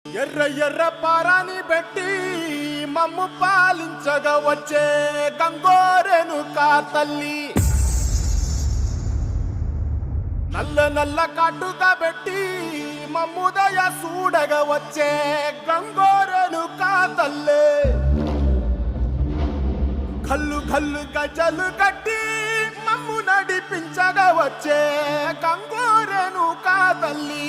ఎర్ర ఎర్ర పారాని పెట్టి మమ్ము పాలించగా వచ్చే గంగోరెను కా తల్లి, నల్ల నల్ల కాటుగా పెట్టి మమ్ముదయ చూడగా వచ్చే గంగోరెను కా తల్లి, కల్లు కల్లు గజలు కట్టి మమ్ము నడిపించగా వచ్చే గంగోరెను కా తల్లి.